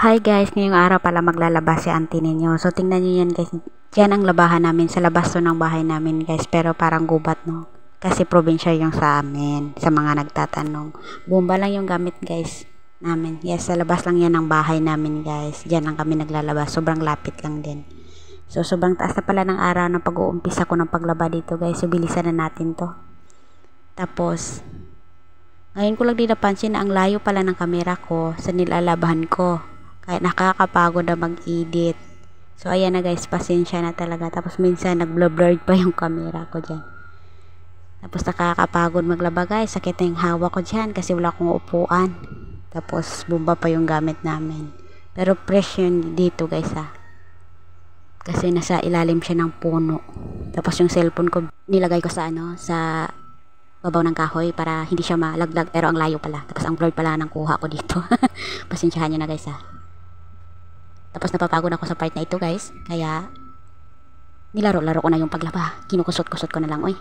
Hi guys, ngayong araw pala maglalaba si auntie ninyo. So tingnan nyo yan guys. Diyan ang labahan namin. Sa labas to ng bahay namin guys. Pero parang gubat no. Kasi probinsya yung sa amin. Sa mga nagtatanong. Bomba lang yung gamit guys namin. Yes, sa labas lang yan ng bahay namin guys. Diyan lang kami naglalaba. Sobrang lapit lang din. So sobrang taas na pala ng araw ng pag-uumpisa ko ng paglaba dito guys. So bilisan na natin to. Tapos ngayon ko lang din napansin na ang layo pala ng kamera ko sa nilalabahan ko. Kaya nakakapagod na mag-edit. So, ayan na guys, pasensya na talaga. Tapos, minsan, nag-blurred pa yung camera ko dyan. Tapos, nakakapagod maglaba guys. Sakit na yung hawak ko dyan kasi wala akong upuan. Tapos, bumba pa yung gamit namin. Pero, fresh yun dito guys kasi nasa ilalim siya ng puno. Tapos, yung cellphone ko, nilagay ko sa sa babaw ng kahoy para hindi siya malaglag. Pero, ang layo pala. Tapos, ang blurred pala ng kuha ko dito. Pasensyahan nyo na guys Tapos napapagod ako sa part na ito guys. Kaya nilaro-laro ko na yung paglaba. Kinukusot-kusot ko na lang. Oy.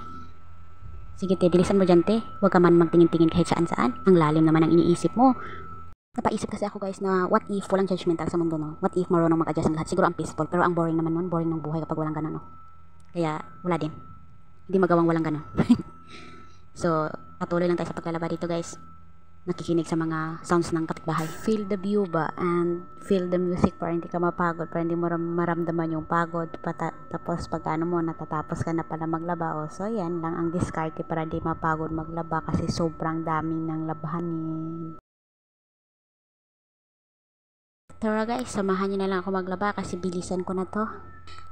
Sige te, bilisan mo dyan te. Huwag ka man magtingin-tingin kahit saan-saan. Ang lalim naman ang iniisip mo. Napaisip kasi ako guys na what if walang judgmental sa mundo no? What if marunong mag-adjust ang lahat? Siguro ang peaceful. Pero ang boring naman nun. Boring ng buhay kapag walang ganun no? Kaya wala din. Hindi magawang walang ganun. So patuloy lang tayo sa paglalaba dito guys. Nakikinig sa mga sounds ng kapitbahay. Feel the view ba and feel the music para hindi ka mapagod, para hindi mo maramdaman yung pagod. Tapos pag mo natatapos ka na pala maglaba. So yan lang ang diskarte para di mapagod maglaba kasi sobrang daming ng labahanin. Tara guys, samahan nyo na lang ako maglaba kasi bilisan ko na to.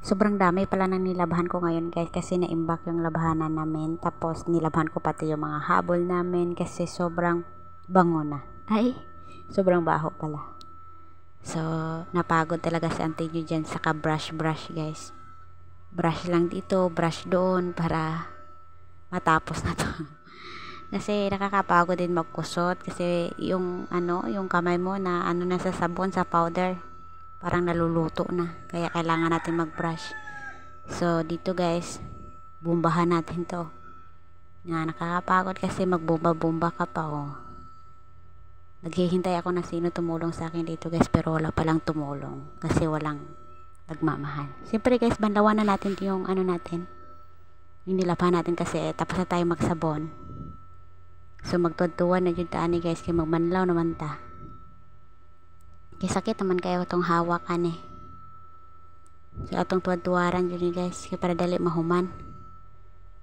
Sobrang dami pala ng nilabahan ko ngayon guys kasi naimbak yung labahanan namin. Tapos nilabahan ko pati yung mga habol namin kasi sobrang bango na. Ay, sobrang baho pala. So, napagod talaga si auntie nyo dyan. Saka brush guys. Brush lang dito, brush doon para matapos na to. Kasi nakakapagod din magkusot. Kasi yung yung kamay mo na na sa sabon, sa powder. Parang naluluto na. Kaya kailangan natin mag-brush. So, dito guys, bumbahan natin to. Nakakapagod kasi magbumba-bumba ka pa Naghihintay ako na sino tumulong sa akin dito guys pero wala palang tumulong kasi walang nagmamahal. Siyempre guys, banlawan na natin yung natin. Yung nilabahan natin kasi tapos na tayo magsabon. So magtutuwan na dyan taani guys kaya magbanlaw naman ta. Kaya sakit naman kayo itong hawakan So atong tuwad-tuwaran dyan guys kaya para dali mahuman.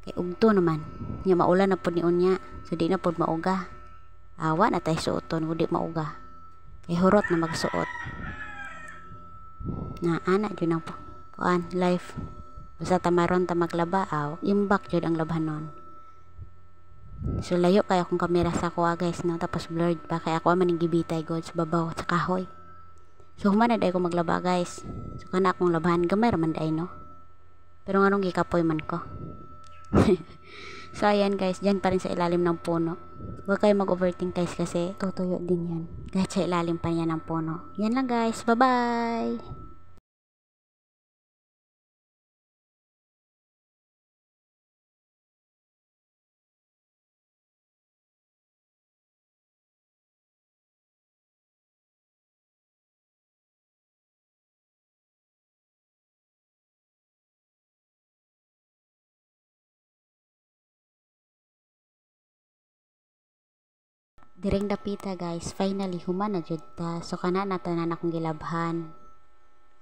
Kaya ugto naman. Nga maulan na po ni unya. So di na po mauga. Awa na tayo suoton, hindi mauga. Kaya hurot na magsuot. Na anak dyan ang life. Basta tamaron ta maglaba, imbak dyan ang labanon. So layo kaya akong kamera sa kuha guys, no? Tapos blurred pa. Kaya ako maning gibitay god sa babaw sa kahoy. So humana day ko maglaba guys. So kana akong labahan, gamay raman day no? Pero nganong gikapoy man ko. So ayan guys, dyan pa rin sa ilalim ng puno. Huwag kayo mag-overthink guys kasi tutuyo din yan. Kahit sa ilalim pa yan ng puno. Yan lang guys, bye bye! Direng dapita guys, finally human na jud ta. So kana natanan akong gilabhan.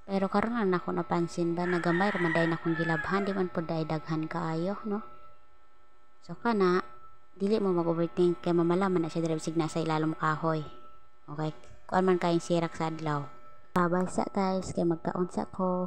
Pero karon na ako napansin ba nagamay ra man day akong gilabhan, di man pud day daghan kaayo no. So kana dili mo mag-overthink kay mamalaman na siya diri signa sa ilalom kahoy. Okay, kuan man kayong sirak sa adlaw. Bye sa guys kay magkaon sa ko.